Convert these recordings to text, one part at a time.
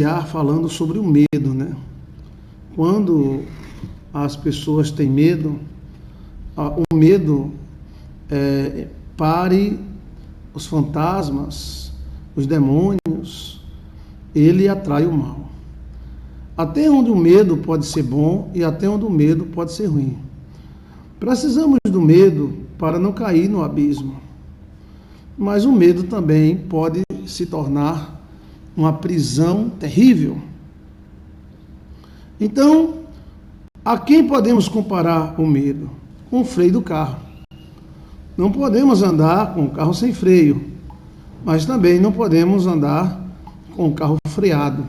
iniciar falando sobre o medo, né? Quando as pessoas têm medo, o medo pare os fantasmas, os demônios, ele atrai o mal. Até onde o medo pode ser bom e até onde o medo pode ser ruim. Precisamos do medo para não cair no abismo. Mas o medo também pode se tornar uma prisão terrível. Então, a quem podemos comparar o medo? Com o freio do carro. Não podemos andar com o carro sem freio, mas também não podemos andar com o carro freado.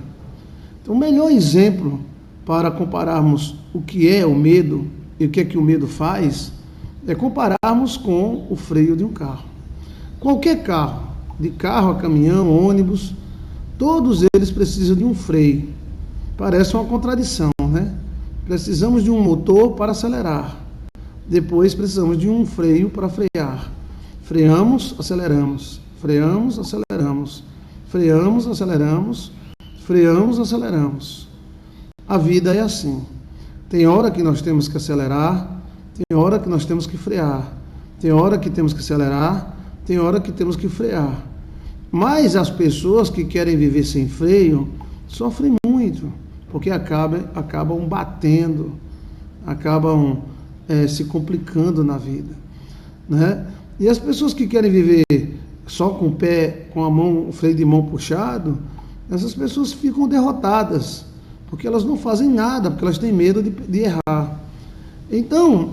Então, o melhor exemplo para compararmos o que é o medo e o que é que o medo faz é compararmos com o freio de um carro. Qualquer carro, de carro a caminhão, ônibus, todos eles precisam de um freio. Parece uma contradição, né? Precisamos de um motor para acelerar. Depois precisamos de um freio para frear. Freamos, aceleramos. Freamos, aceleramos. Freamos, aceleramos. Freamos, aceleramos. A vida é assim. Tem hora que nós temos que acelerar, tem hora que nós temos que frear. Tem hora que temos que acelerar, tem hora que temos que frear. Mas as pessoas que querem viver sem freio sofrem muito, porque acabam batendo, acabam se complicando na vida, né? E as pessoas que querem viver só com o pé, com a mão, o freio de mão puxado, essas pessoas ficam derrotadas, porque elas não fazem nada, porque elas têm medo de errar. Então,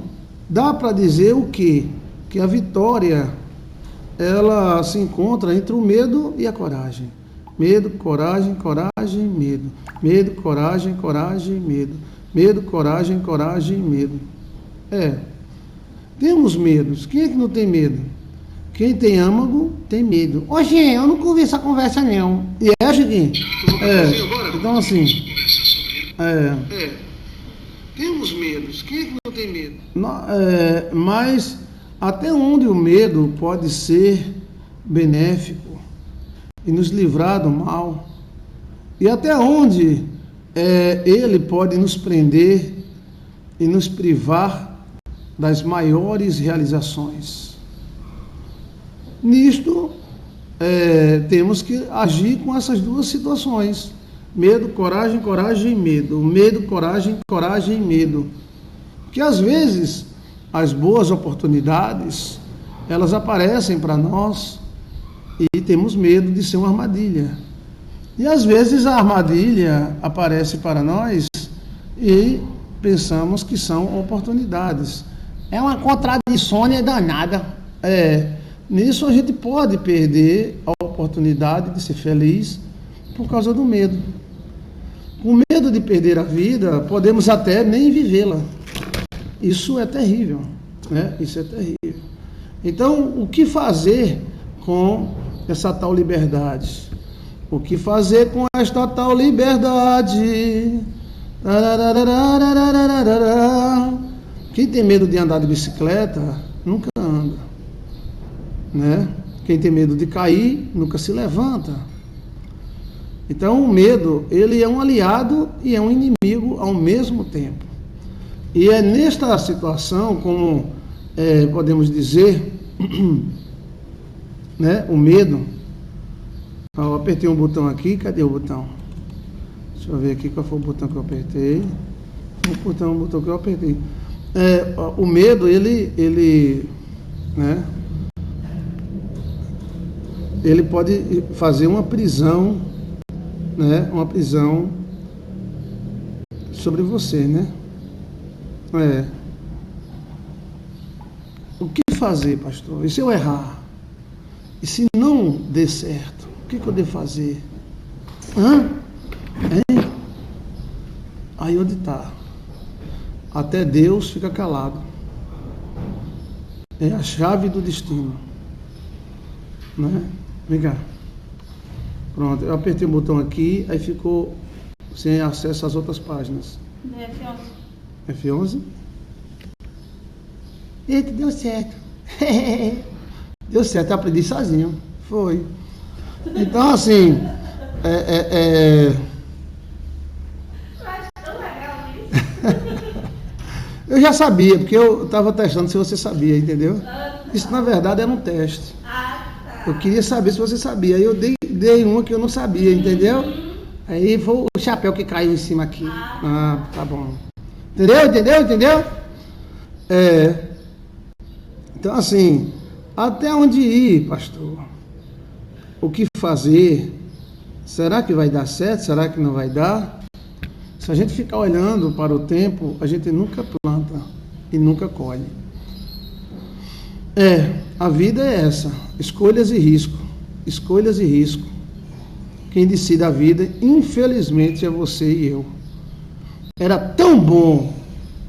dá para dizer o quê? Que a vitória, ela se encontra entre o medo e a coragem. Medo, coragem, coragem, medo. Medo, coragem, coragem, medo. Medo, coragem, coragem, medo. Temos medos. Quem é que não tem medo? Quem tem âmago tem medo. Ô, Gê, eu nunca ouvi essa conversa, não. E Chiquinho? Então, assim... Temos medos. Quem é que não tem medo? Mas até onde o medo pode ser benéfico e nos livrar do mal, e até onde ele pode nos prender e nos privar das maiores realizações. Nisto, temos que agir com essas duas situações: medo, coragem, coragem e medo. Medo, coragem, coragem e medo. Porque às vezes as boas oportunidades, elas aparecem para nós e temos medo de ser uma armadilha. E às vezes a armadilha aparece para nós e pensamos que são oportunidades. É uma contradição danada. Nisso a gente pode perder a oportunidade de ser feliz por causa do medo. Com medo de perder a vida, podemos até nem vivê-la. Isso é terrível, né? Isso é terrível. Então, o que fazer com essa tal liberdade? O que fazer com esta tal liberdade? Quem tem medo de andar de bicicleta, nunca anda, né? Quem tem medo de cair, nunca se levanta. Então, o medo, ele é um aliado e é um inimigo ao mesmo tempo. E é nesta situação, como podemos dizer, né, o medo. Eu apertei um botão aqui, cadê o botão? Deixa eu ver aqui qual foi o botão que eu apertei. O botão que eu apertei. O medo, né, ele pode fazer uma prisão, né, uma prisão sobre você, né? O que fazer, pastor? E se eu errar? E se não der certo? O que eu devo fazer? Aí onde está? Até Deus fica calado. É a chave do destino, né? Vem cá. Pronto, eu apertei o botão aqui, aí ficou sem acesso às outras páginas. F11. F11? Eita, deu certo. Deu certo, eu aprendi sozinho. Foi. Então, assim, Eu já sabia, porque eu estava testando se você sabia, entendeu? Isso, na verdade, era um teste. Eu queria saber se você sabia. Aí eu dei uma que eu não sabia, entendeu? Aí foi o chapéu que caiu em cima aqui. Ah, tá bom. Entendeu? Então, assim, até onde ir, pastor? O que fazer? Será que vai dar certo? Será que não vai dar? Se a gente ficar olhando para o tempo, a gente nunca planta e nunca colhe. A vida é essa, escolhas e risco. Escolhas e risco. Quem decide a vida, infelizmente, é você e eu. Era tão bom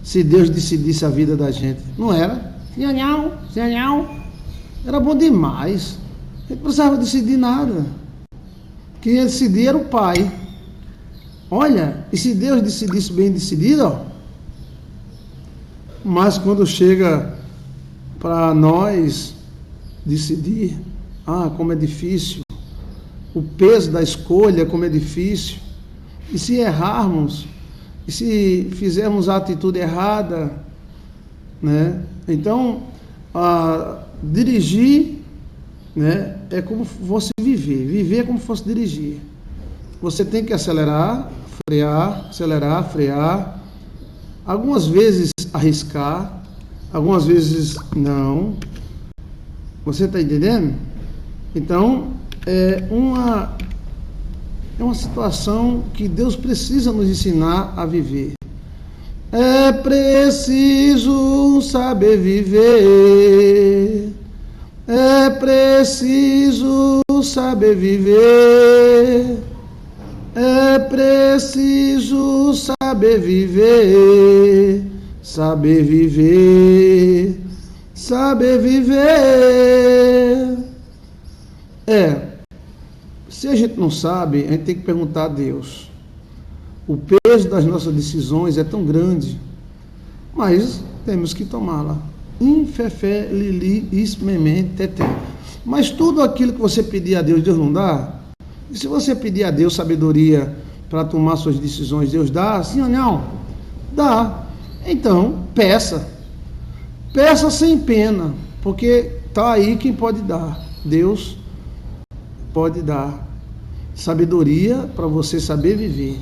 se Deus decidisse a vida da gente. Não era? Não. Era bom demais. A gente não precisava decidir nada. Quem ia decidir era o Pai. Olha, e se Deus decidisse bem decidido, ó, mas quando chega para nós decidir, como é difícil, o peso da escolha, como é difícil, e se errarmos, e se fizermos a atitude errada, né? Então, dirigir, né, é como fosse viver é como fosse dirigir. Você tem que acelerar, frear, algumas vezes arriscar, algumas vezes não. Você está entendendo? Então, é uma situação que Deus precisa nos ensinar a viver. É preciso saber viver. É preciso saber viver. É preciso saber viver. Saber viver. Saber viver. Se a gente não sabe, a gente tem que perguntar a Deus. O peso das nossas decisões é tão grande, mas temos que tomá-la. Infefé, lili, ismemé, teté. Mas tudo aquilo que você pedir a Deus, Deus não dá? E se você pedir a Deus sabedoria para tomar suas decisões, Deus dá? Sim ou não? Dá. Então, peça. Peça sem pena, porque está aí quem pode dar. Deus pode dar sabedoria para você saber viver.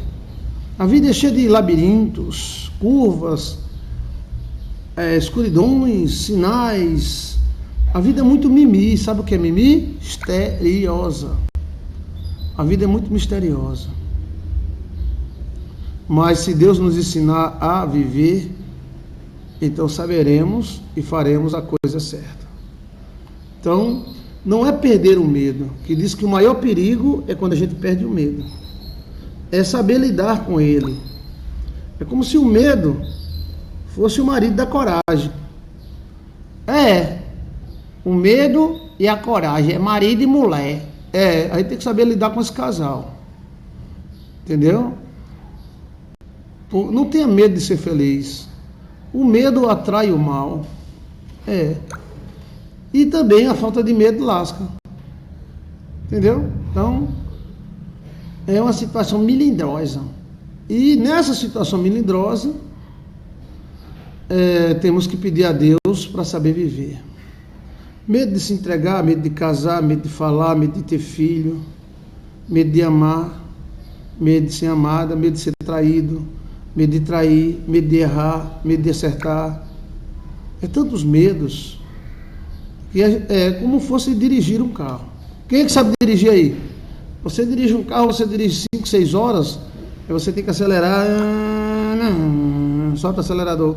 A vida é cheia de labirintos, curvas, escuridões, sinais. A vida é muito mimi. Sabe o que é mimi? Misteriosa. A vida é muito misteriosa. Mas se Deus nos ensinar a viver, então saberemos e faremos a coisa certa. Então, não é perder o medo, que diz que o maior perigo é quando a gente perde o medo. É saber lidar com ele. É como se o medo fosse o marido da coragem. O medo e a coragem é marido e mulher. A gente tem que saber lidar com esse casal. Entendeu? Não tenha medo de ser feliz. O medo atrai o mal. E também a falta de medo lasca. Entendeu? Então, é uma situação melindrosa. E nessa situação melindrosa, temos que pedir a Deus para saber viver. Medo de se entregar, medo de casar, medo de falar, medo de ter filho, medo de amar, medo de ser amada, medo de ser traído, medo de trair, medo de errar, medo de acertar. Tantos medos que é como fosse dirigir um carro. Quem é que sabe dirigir aí? Você dirige um carro, você dirige 5, 6 horas, aí você tem que acelerar, solta o acelerador,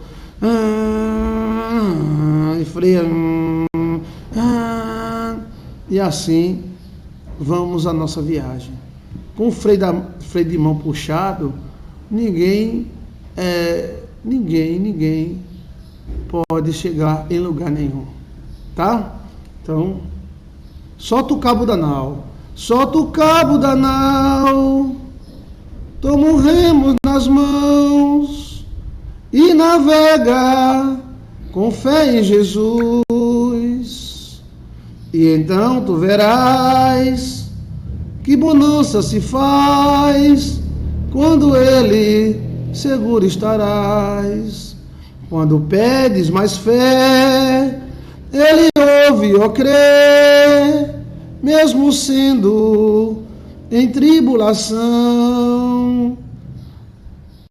e freia, e assim vamos a nossa viagem. Com o freio de mão puxado, ninguém pode chegar em lugar nenhum, tá? Então, solta o cabo da nau, toma o remo nas mãos e navega com fé em Jesus. E então tu verás que bonança se faz quando ele seguro estarás. Quando pedes mais fé, Ele ouve, ó crê, mesmo sendo em tribulação.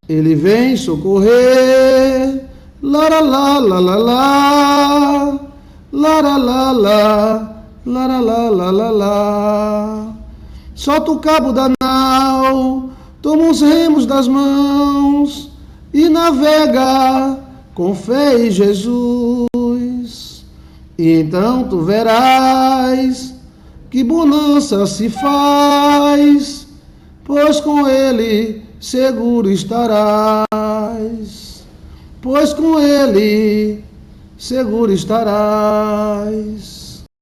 Ele vem socorrer, laralá, lalá, laralá, laralá. Solta o cabo da nau, toma os remos das mãos e navega com fé em Jesus. E então tu verás que bonança se faz, pois com Ele seguro estarás. Pois com Ele seguro estarás.